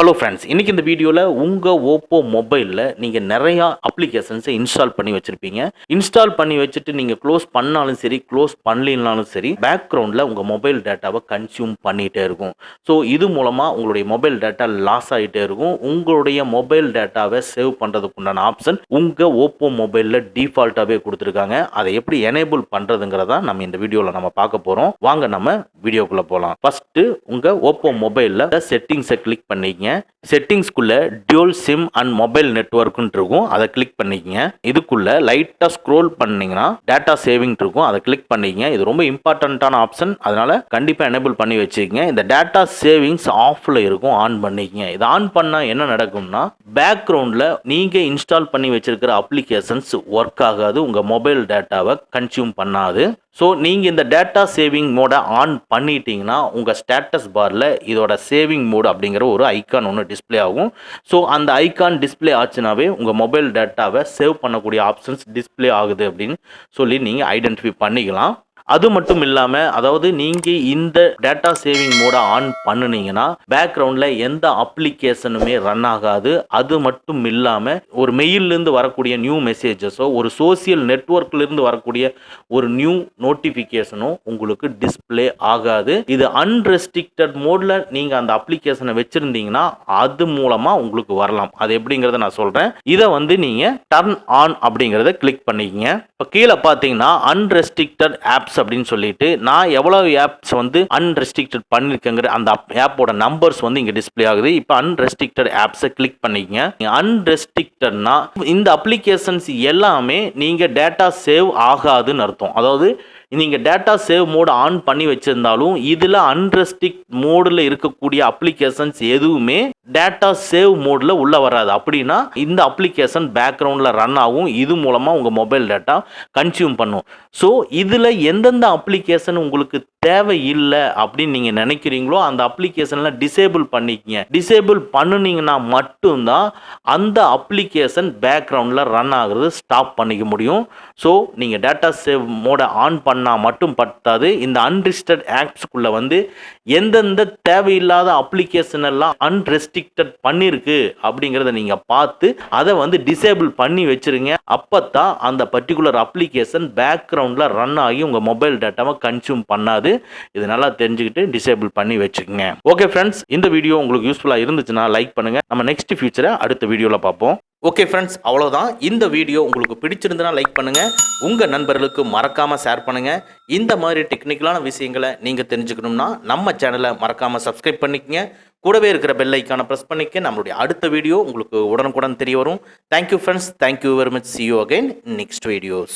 Hello friends, இன்னைக்கு இந்த வீடியோவில் உங்கள் ஓப்போ மொபைலில் நீங்கள் நிறையா அப்ளிகேஷன்ஸை இன்ஸ்டால் பண்ணி வச்சுருப்பீங்க. இன்ஸ்டால் பண்ணி வச்சுட்டு நீங்கள் க்ளோஸ் பண்ணாலும் சரி, க்ளோஸ் பண்ணலினாலும் சரி, பேக்ரவுண்டில் உங்கள் மொபைல் டேட்டாவை கன்சியூம் பண்ணிகிட்டே இருக்கும். ஸோ இது மூலமாக உங்களுடைய மொபைல் டேட்டா லாஸ் ஆகிட்டே இருக்கும். உங்களுடைய மொபைல் டேட்டாவை சேவ் பண்ணுறதுக்கு உண்டான ஆப்ஷன் உங்கள் ஓப்போ மொபைலில் டிஃபால்ட்டாகவே கொடுத்துருக்காங்க. அதை எப்படி எனேபிள் பண்ணுறதுங்கிறதா நம்ம இந்த வீடியோவில் நம்ம பார்க்க போகிறோம். வாங்க நம்ம வீடியோக்குள்ளே போகலாம். ஃபஸ்ட்டு உங்கள் ஓப்போ மொபைலில் செட்டிங்ஸை கிளிக் பண்ணிக்கங்க. செட்டிங்ஸ்குள்ள டியூல் சிம் அண்ட் மொபைல் நெட்வொர்க்னு இருக்கும், அதை கிளிக் பண்ணிக்கங்க. இதுக்குள்ள லைட்டா ஸ்க்ரோல் பண்ணீங்கன்னா டேட்டா சேவிங் இருக்கும், அதை கிளிக் பண்ணிக்கங்க. இது ரொம்ப இம்பார்ட்டன்டான ஆப்ஷன், அதனால கண்டிப்பா எனேபிள் பண்ணி வச்சுக்கங்க. இந்த டேட்டா சேவிங்ஸ் ஆஃப்ல இருக்கும், ஆன் பண்ணிக்கங்க. இது ஆன் பண்ணா என்ன நடக்கும்னா பேக்ரவுண்ட்ல நீங்க இன்ஸ்டால் பண்ணி வச்சிருக்கிற அப்ளிகேஷன்ஸ் ஒர்க் ஆகாது, உங்க மொபைல் டேட்டாவை கன்சியூம் பண்ணாது. ஸோ நீங்கள் இந்த டேட்டா சேவிங் மோடை ஆன் பண்ணிட்டீங்கன்னா உங்கள் ஸ்டேட்டஸ் பாரில் இதோட சேவிங் மோடு அப்படிங்கிற ஒரு ஐக்கான் ஒன்று டிஸ்பிளே ஆகும். ஸோ அந்த ஐக்கான் டிஸ்பிளே ஆச்சுனாவே உங்கள் மொபைல் டேட்டாவை சேவ் பண்ணக்கூடிய ஆப்ஷன்ஸ் டிஸ்பிளே ஆகுது அப்படின்னு சொல்லி நீங்கள் ஐடென்டிஃபை பண்ணிக்கலாம். அது மட்டும் இல்லாமல், அதாவது நீங்கள் இந்த டேட்டா சேவிங் மோட ஆன் பண்ணினீங்கன்னா பேக்ரவுண்டில் எந்த அப்ளிகேஷனுமே ரன் ஆகாது. அது மட்டும் இல்லாமல் ஒரு மெயிலிருந்து வரக்கூடிய நியூ மெசேஜஸோ ஒரு சோசியல் நெட்வொர்க்லேருந்து வரக்கூடிய ஒரு நியூ நோட்டிஃபிகேஷனோ உங்களுக்கு டிஸ்பிளே ஆகாது. இது அன்ரெஸ்ட்ரிக்டட் மோடில் நீங்கள் அந்த அப்ளிகேஷனை வச்சுருந்தீங்கன்னா அது மூலமாக உங்களுக்கு வரலாம். அது எப்படிங்கிறத நான் சொல்கிறேன். இதை நீங்கள் டர்ன் ஆன் அப்படிங்கிறத கிளிக் பண்ணிக்கங்க. இப்போ கீழே பார்த்தீங்கன்னா அன்ரெஸ்ட்ரிக்டட் ஆப்ஸ் அப்படின்னு சொல்லிட்டு நான் எவ்வளவு ஆப்ஸ் அன்ரெஸ்ட்ரிக்டட் பண்ணிருக்கேங்கிற அந்த ஆப்போட நம்பர்ஸ் இங்க டிஸ்ப்ளே ஆகுது. இப்போ அன்ரெஸ்ட்ரிக்டட் ஆப்ஸை கிளிக் பண்ணிக்கங்க. அன்ரெஸ்ட்ரிக்டட்னா இந்த அப்ளிகேஷன்ஸ் எல்லாமே நீங்க டேட்டா சேவ் ஆகாதுன்னு அர்த்தம். அதாவது நீங்க டேட்டா சேவ் மோட் ஆன் பண்ணி வச்சிருந்தாலும் இதுல அன்ரெஸ்ட்ரிக்ட் மோடில் இருக்கக்கூடிய அப்ளிகேஷன்ஸ் எதுவுமே டேட்டா சேவ் மோடில் உள்ள வராது. அப்படின்னா இந்த அப்ளிகேஷன் பேக்ரவுண்டில் ரன் ஆகும், இது மூலமாக உங்கள் மொபைல் டேட்டா கன்சியூம் பண்ணும். ஸோ இதில் எந்தெந்த அப்ளிகேஷன் உங்களுக்கு தேவையில்லை அப்படின்னு நீங்கள் நினைக்கிறீங்களோ அந்த அப்ளிகேஷனில் டிசேபிள் பண்ணிக்கங்க. டிசேபிள் பண்ணினீங்கன்னா மட்டும்தான் அந்த அப்ளிகேஷன் பேக்ரவுண்டில் ரன் ஆகுறது ஸ்டாப் பண்ணிக்க முடியும். ஸோ நீங்கள் டேட்டா சேவ் மோடை ஆன் பண்ணால் மட்டும் பத்தாது, இந்த அன்ரிஸ்டட் ஆப்ஸ்குள்ளே எந்தெந்த தேவையில்லாத அப்ளிகேஷன் எல்லாம் அன்ரெஸ்ட்ரிக்டட் பண்ணிருக்கு அப்படிங்கிறத நீங்கள் பார்த்து அதை டிசேபிள் பண்ணி வச்சிருங்க. அப்போத்தான் அந்த பர்டிகுலர் அப்ளிகேஷன் பேக்ரவுண்டில் ரன் ஆகி உங்கள் மொபைல் டேட்டாவை கன்சியூம் பண்ணாது. இது நல்லா தெரிஞ்சுக்கிட்டு டிசேபிள் பண்ணி வச்சுக்கோங்க. ஓகே ஃப்ரெண்ட்ஸ், இந்த வீடியோ உங்களுக்கு யூஸ்ஃபுல்லாக இருந்துச்சுன்னா லைக் பண்ணுங்கள். நம்ம நெக்ஸ்ட் ஃபியூச்சரை அடுத்த வீடியோவில் பார்ப்போம். ஓகே ஃப்ரெண்ட்ஸ், அவ்வளோதான். இந்த வீடியோ உங்களுக்கு பிடிச்சிருந்துன்னா லைக் பண்ணுங்கள், உங்கள் நண்பர்களுக்கு மறக்காமல் ஷேர் பண்ணுங்கள். இந்த மாதிரி டெக்னிக்கலான விஷயங்களை நீங்கள் தெரிஞ்சுக்கணும்னா நம்ம சேனலை மறக்காமல் சப்ஸ்கிரைப் பண்ணிக்கங்க. கூடவே இருக்கிற பெல் ஐக்கானை ப்ரெஸ் பண்ணிக்க நம்மளுடைய அடுத்த வீடியோ உங்களுக்கு உடனுக்குடன் தெரிய வரும். Thank you friends, thank you very much. see you again in next videos.